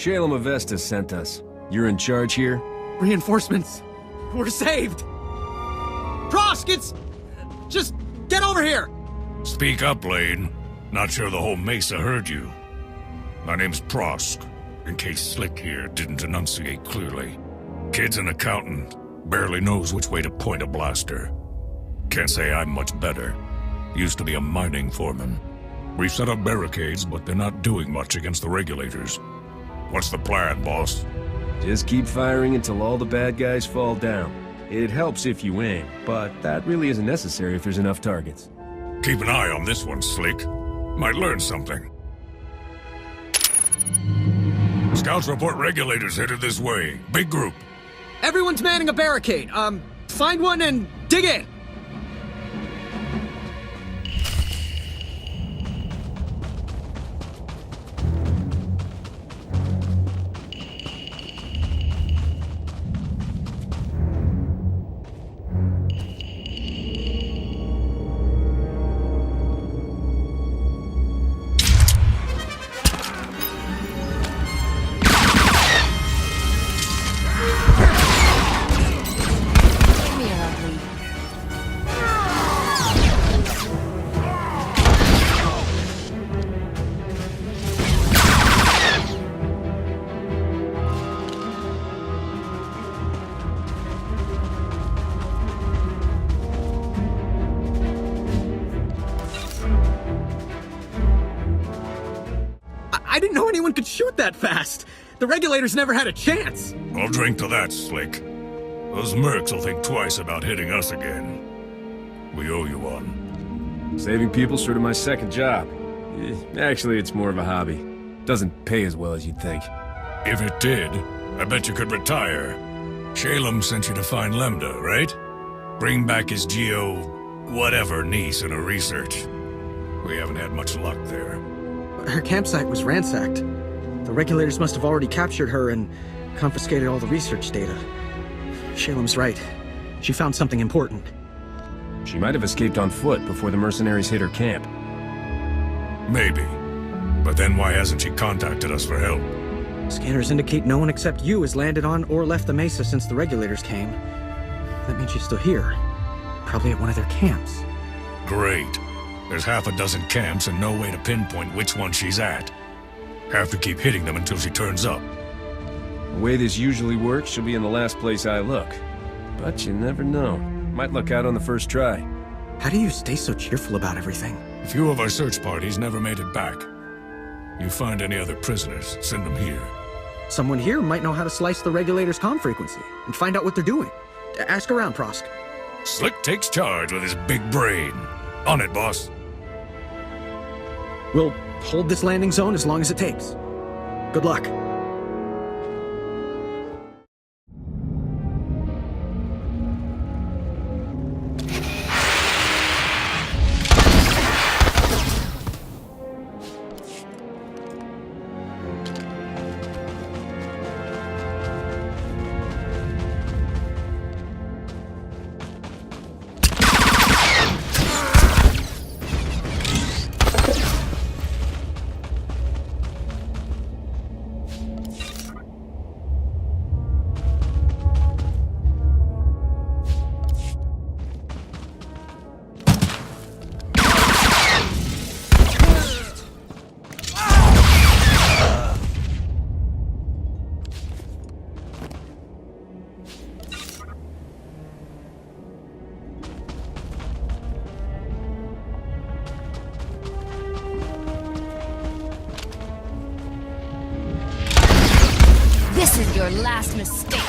Shalem Avesta sent us. You're in charge here? Reinforcements. We're saved. Prosk, just get over here. Speak up, Lane. Not sure the whole Mesa heard you. My name's Prosk, in case Slick here didn't enunciate clearly. Kid's an accountant. Barely knows which way to point a blaster. Can't say I'm much better. Used to be a mining foreman. We've set up barricades, but they're not doing much against the Regulators. What's the plan, boss? Just keep firing until all the bad guys fall down. It helps if you aim, but that really isn't necessary if there's enough targets. Keep an eye on this one, Slick. Might learn something. Scouts report Regulators headed this way. Big group. Everyone's manning a barricade. Find one and dig in. I didn't know anyone could shoot that fast. The Regulators never had a chance. I'll drink to that, Slick. Those mercs will think twice about hitting us again. We owe you one. Saving people's sort of my second job. Actually, it's more of a hobby. Doesn't pay as well as you'd think. If it did, I bet you could retire. Shalem sent you to find Lambda, right? Bring back his whatever niece in her research. We haven't had much luck there. Her campsite was ransacked. The Regulators must have already captured her and confiscated all the research data. Shalem's right. She found something important. She might have escaped on foot before the mercenaries hit her camp. Maybe. But then why hasn't she contacted us for help? Scanners indicate no one except you has landed on or left the Mesa since the Regulators came. That means she's still here. Probably at one of their camps. Great. There's half a dozen camps and no way to pinpoint which one she's at. Have to keep hitting them until she turns up. The way this usually works, she'll be in the last place I look. But you never know. Might luck out on the first try. How do you stay so cheerful about everything? A few of our search parties never made it back. You find any other prisoners, send them here. Someone here might know how to slice the Regulators' comm frequency and find out what they're doing. Ask around, Prosk. Slick takes charge with his big brain. On it, boss. We'll hold this landing zone as long as it takes. Good luck. This is your last mistake.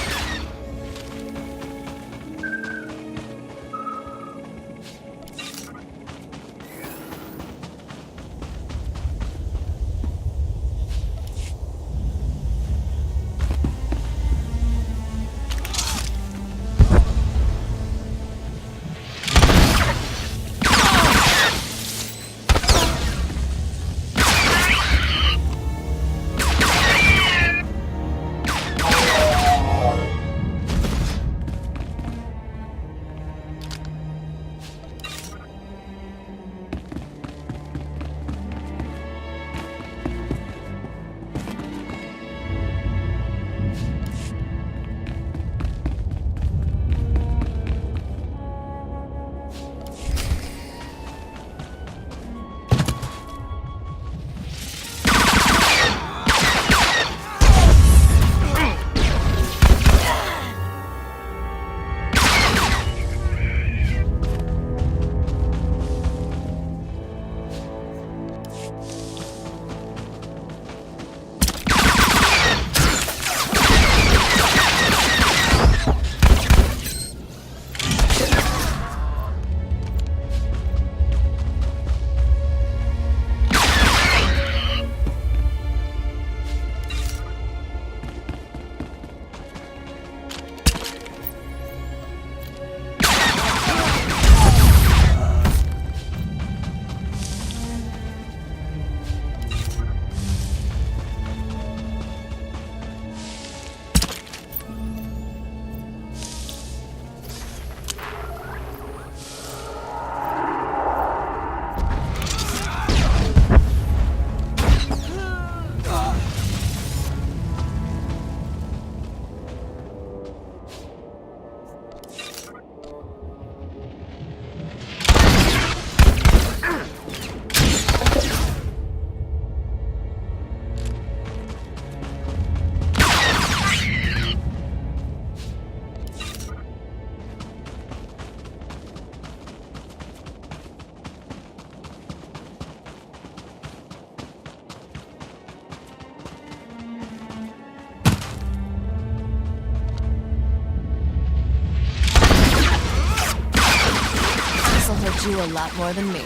need you a lot more than me.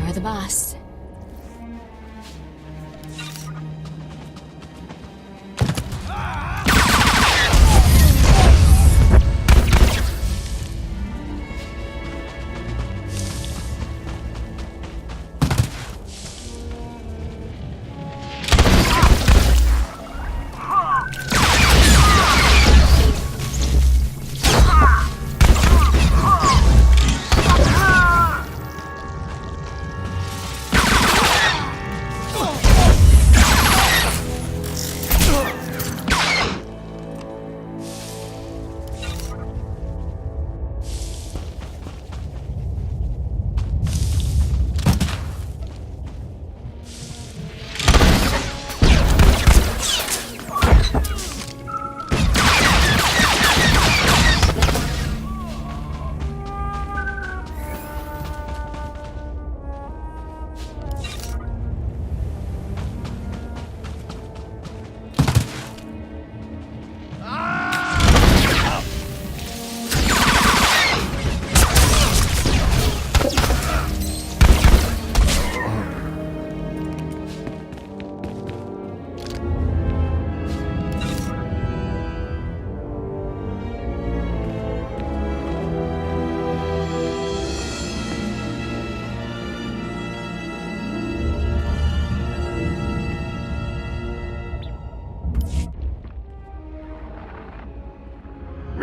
You're the boss.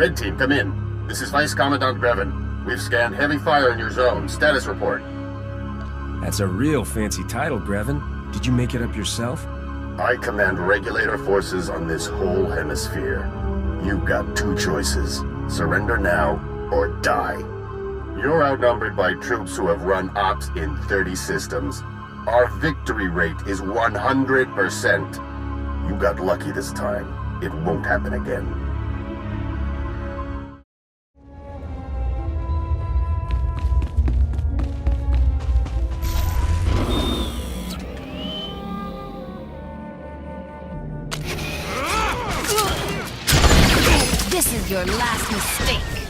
Red Team, come in. This is Vice Commandant Brevin. We've scanned heavy fire in your zone. Status report. That's a real fancy title, Brevin. Did you make it up yourself? I command Regulator forces on this whole hemisphere. You've got two choices. Surrender now, or die. You're outnumbered by troops who have run ops in 30 systems. Our victory rate is 100%. You got lucky this time. It won't happen again. This is your last mistake.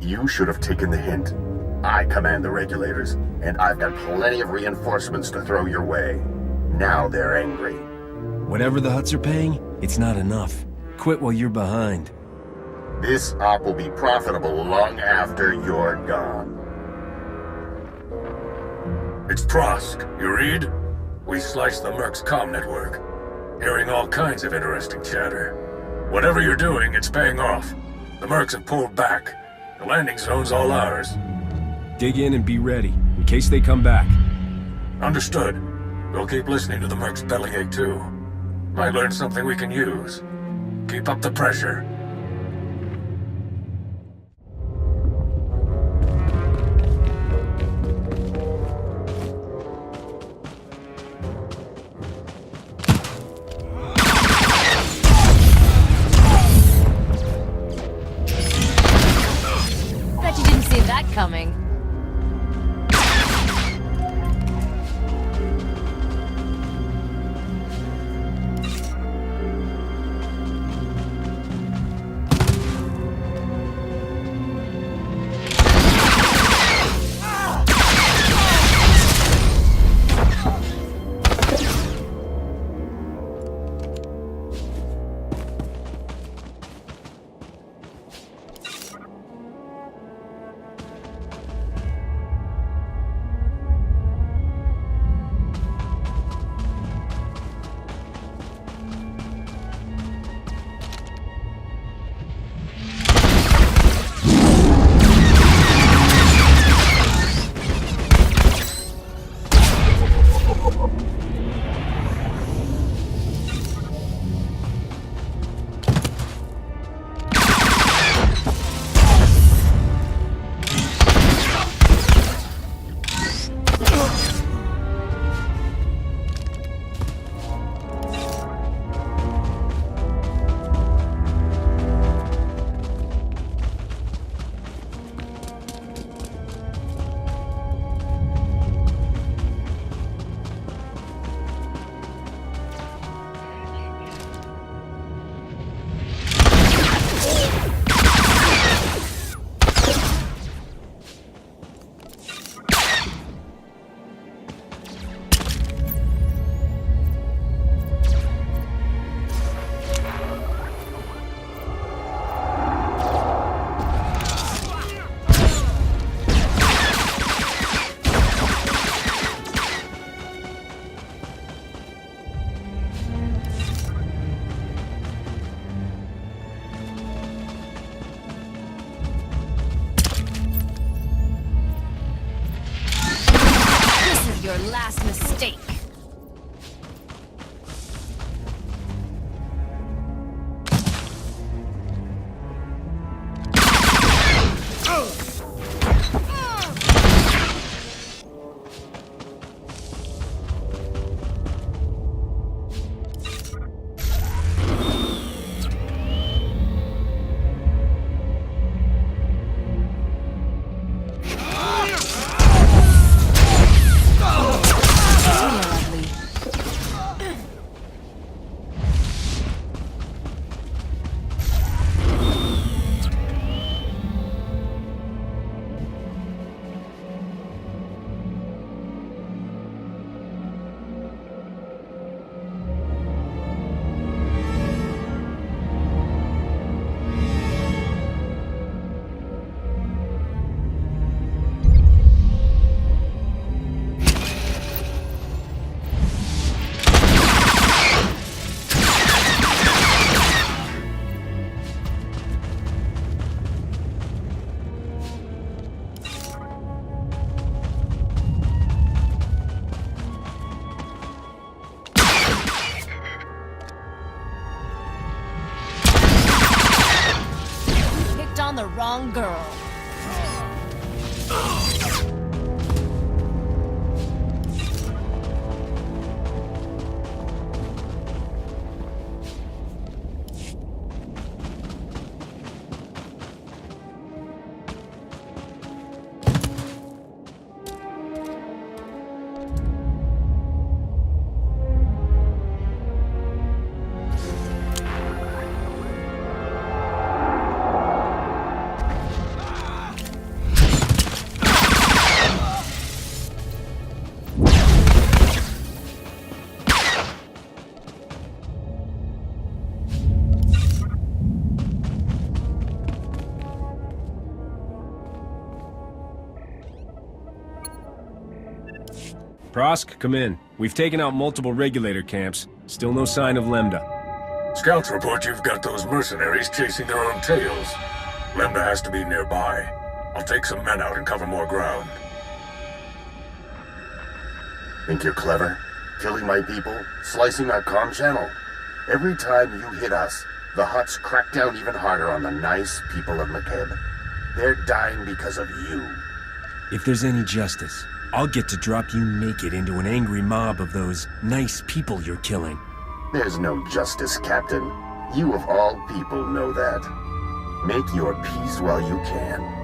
You should have taken the hint. I command the Regulators, and I've got plenty of reinforcements to throw your way. Now they're angry. Whatever the Hutts are paying, it's not enough. Quit while you're behind. This op will be profitable long after you're gone. It's Prosk. You read? We sliced the Merc's comm network. Hearing all kinds of interesting chatter. Whatever you're doing, it's paying off. The Mercs have pulled back. The landing zone's all ours. Dig in and be ready, in case they come back. Understood. We'll keep listening to the Merc's bellyache too. Might learn something we can use. Keep up the pressure. Bet you didn't see that coming. Your last mistake. On the wrong girl. Prosk, come in. We've taken out multiple regulator camps. Still no sign of Lambda. Scouts report you've got those mercenaries chasing their own tails. Lambda has to be nearby. I'll take some men out and cover more ground. Think you're clever? Killing my people? Slicing our comm channel? Every time you hit us, the Hutts crack down even harder on the nice people of McKeb. They're dying because of you. If there's any justice, I'll get to drop you naked into an angry mob of those nice people you're killing. There's no justice, Captain. You of all people know that. Make your peace while you can.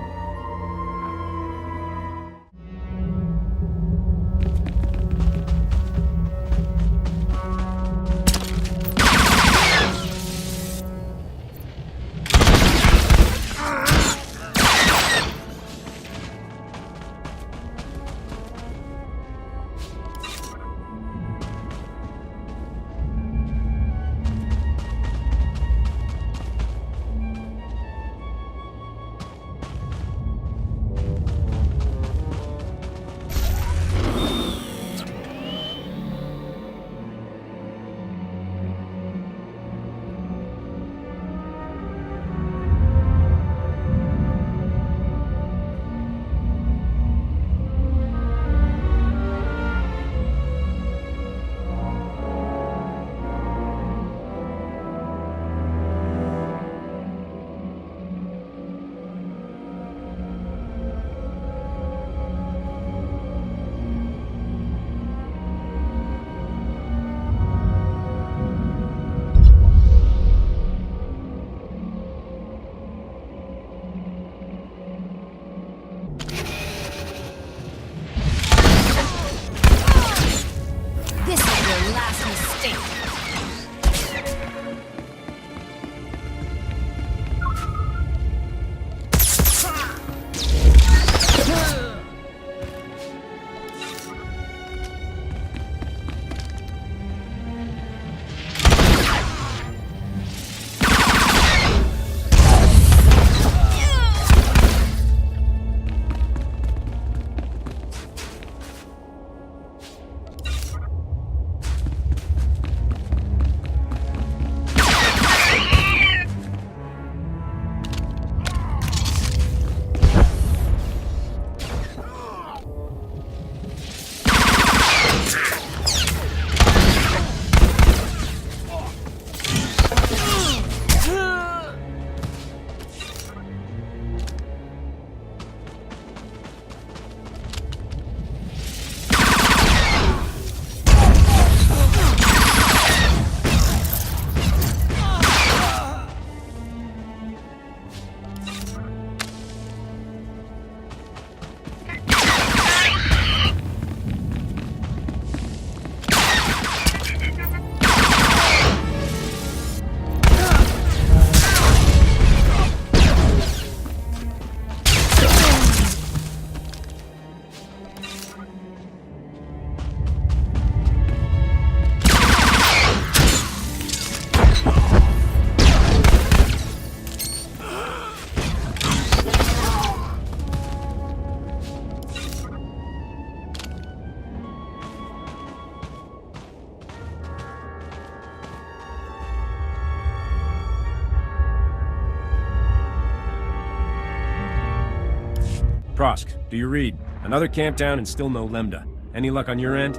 Prosk, do you read? Another camp down and still no Lambda. Any luck on your end?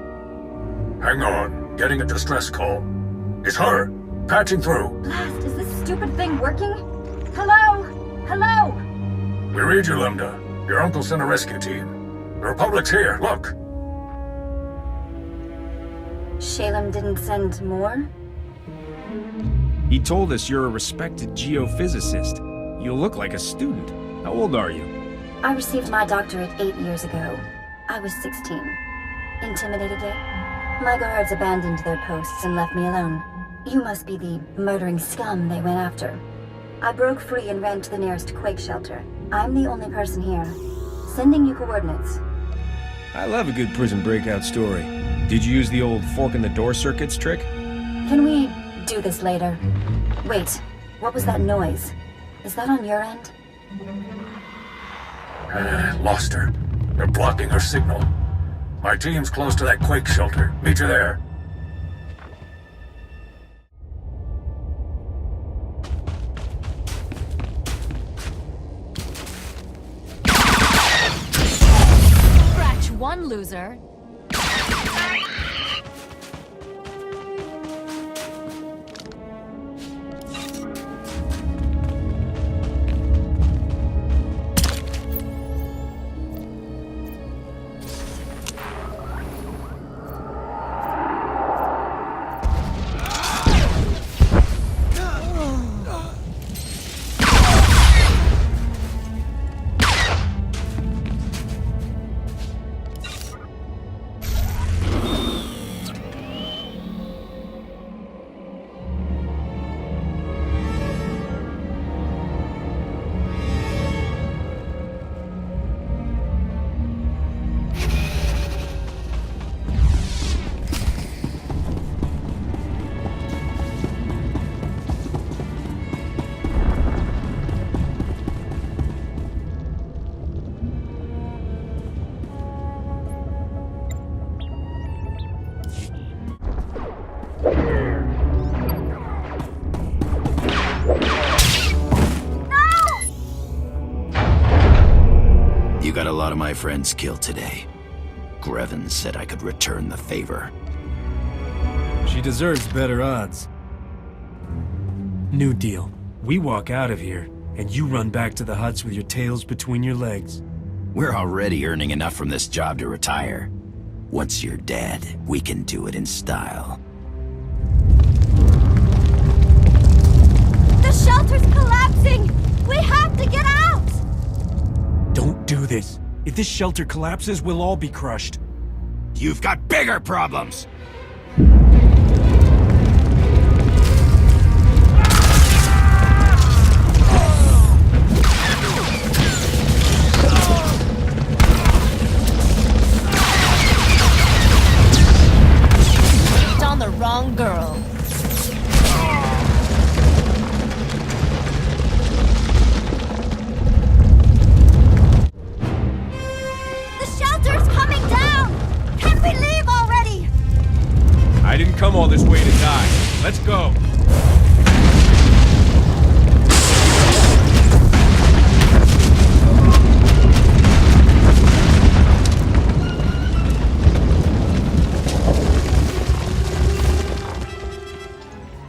Hang on. Getting a distress call. It's her! Patching through. Blast, is this stupid thing working? Hello? Hello? We read you, Lambda. Your uncle sent a rescue team. The Republic's here, look! Shalem didn't send more? He told us you're a respected geophysicist. You look like a student. How old are you? I received my doctorate 8 years ago. I was 16. Intimidated yet? My guards abandoned their posts and left me alone. You must be the murdering scum they went after. I broke free and ran to the nearest quake shelter. I'm the only person here. Sending you coordinates. I love a good prison breakout story. Did you use the old fork-in-the-door circuits trick? Can we do this later? Wait, what was that noise? Is that on your end? Lost her. They're blocking her signal. My team's close to that quake shelter. Meet you there. Scratch one loser. Got a lot of my friends killed today. Greven said I could return the favor. She deserves better odds. New deal. We walk out of here, and you run back to the Hutts with your tails between your legs. We're already earning enough from this job to retire. Once you're dead, we can do it in style. The shelter's collapsing! We have to get out! Don't do this. If this shelter collapses, we'll all be crushed. You've got bigger problems! It's on the wrong girl. I didn't come all this way to die. Let's go.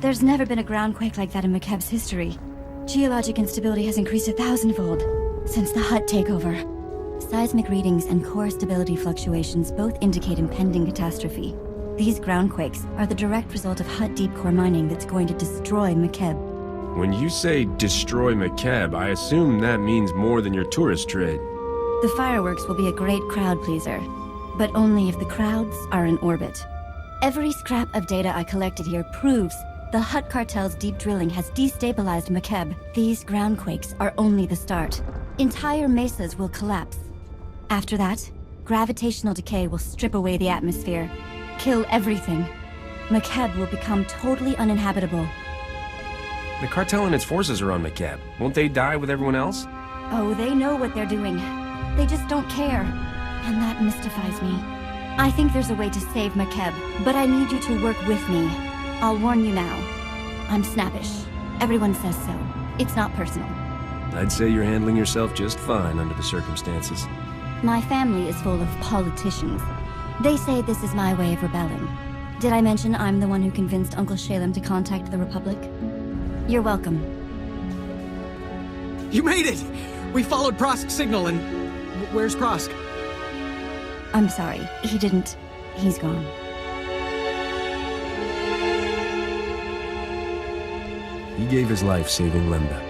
There's never been a groundquake like that in McKeb's history. Geologic instability has increased 1,000-fold since the Hutt takeover. Seismic readings and core stability fluctuations both indicate impending catastrophe. These groundquakes are the direct result of Hutt deep core mining that's going to destroy McKeb. When you say destroy McKeb, I assume that means more than your tourist trade. The fireworks will be a great crowd pleaser, but only if the crowds are in orbit. Every scrap of data I collected here proves the Hutt Cartel's deep drilling has destabilized McKeb. These groundquakes are only the start. Entire mesas will collapse. After that, gravitational decay will strip away the atmosphere. Kill everything. McKeb will become totally uninhabitable. The cartel and its forces are on McKeb. Won't they die with everyone else? Oh, they know what they're doing. They just don't care. And that mystifies me. I think there's a way to save McKeb, but I need you to work with me. I'll warn you now. I'm snappish. Everyone says so. It's not personal. I'd say you're handling yourself just fine under the circumstances. My family is full of politicians. They say this is my way of rebelling. Did I mention I'm the one who convinced Uncle Shalem to contact the Republic? You're welcome. You made it! We followed Prosk's signal and... Where's Prosk? I'm sorry. He didn't. He's gone. He gave his life saving Lambda.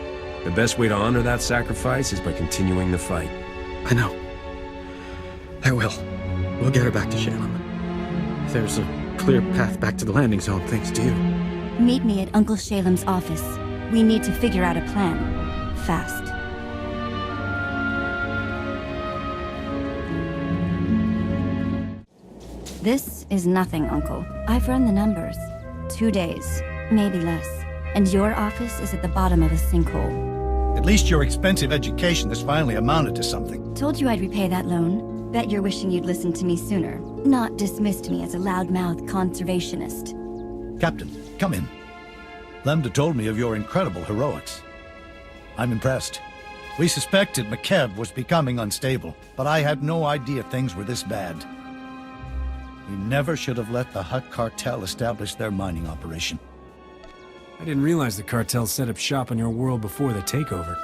The best way to honor that sacrifice is by continuing the fight. I know. I will. We'll get her back to Shalem. There's a clear path back to the landing zone, thanks to you. Meet me at Uncle Shalem's office. We need to figure out a plan. Fast. This is nothing, Uncle. I've run the numbers. 2 days, maybe less. And your office is at the bottom of a sinkhole. At least your expensive education has finally amounted to something. Told you I'd repay that loan. Bet you're wishing you'd listened to me sooner, not dismissed me as a loudmouth conservationist. Captain, come in. Lambda told me of your incredible heroics. I'm impressed. We suspected McKev was becoming unstable, but I had no idea things were this bad. We never should have let the Hutt Cartel establish their mining operation. I didn't realize the cartel set up shop on your world before the takeover.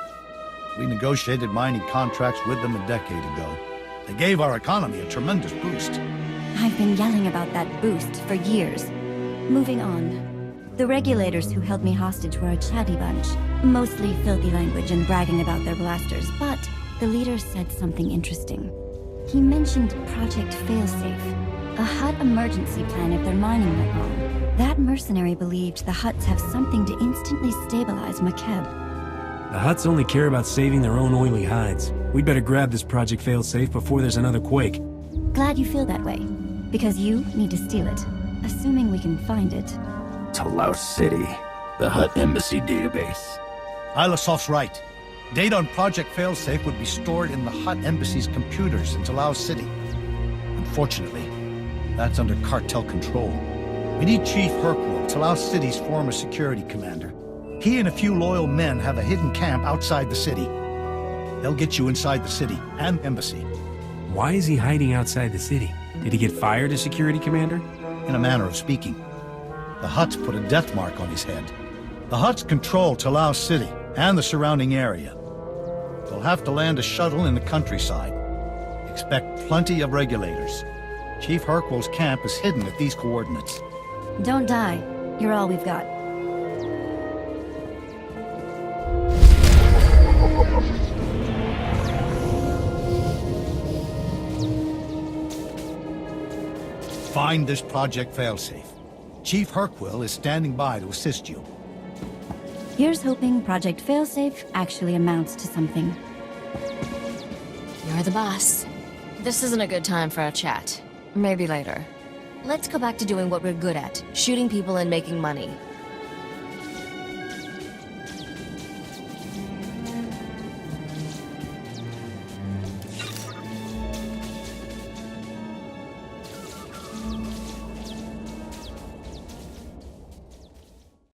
We negotiated mining contracts with them a decade ago. They gave our economy a tremendous boost. I've been yelling about that boost for years. Moving on. The Regulators who held me hostage were a chatty bunch. Mostly filthy language and bragging about their blasters, but the leader said something interesting. He mentioned Project Failsafe, a Hutt emergency plan if their mining went wrong. That mercenary believed the Hutts have something to instantly stabilize McKeb. The Hutts only care about saving their own oily hides. We'd better grab this Project Failsafe before there's another quake. Glad you feel that way, because you need to steal it, assuming we can find it. To Laos City, the Hutt Embassy database. Ilasof's right. Data on Project Failsafe would be stored in the Hutt Embassy's computers in Laos City. Unfortunately, that's under cartel control. We need Chief Hercule, Laos City's former security commander. He and a few loyal men have a hidden camp outside the city. They'll get you inside the city and embassy. Why is he hiding outside the city? Did he get fired as security commander? In a manner of speaking. The Hutts put a death mark on his head. The Hutts control Laos City and the surrounding area. They'll have to land a shuttle in the countryside. Expect plenty of regulators. Chief Hercule's camp is hidden at these coordinates. Don't die. You're all we've got. Find this Project Failsafe. Chief Hercule is standing by to assist you. Here's hoping Project Failsafe actually amounts to something. You're the boss. This isn't a good time for a chat. Maybe later. Let's go back to doing what we're good at, shooting people and making money.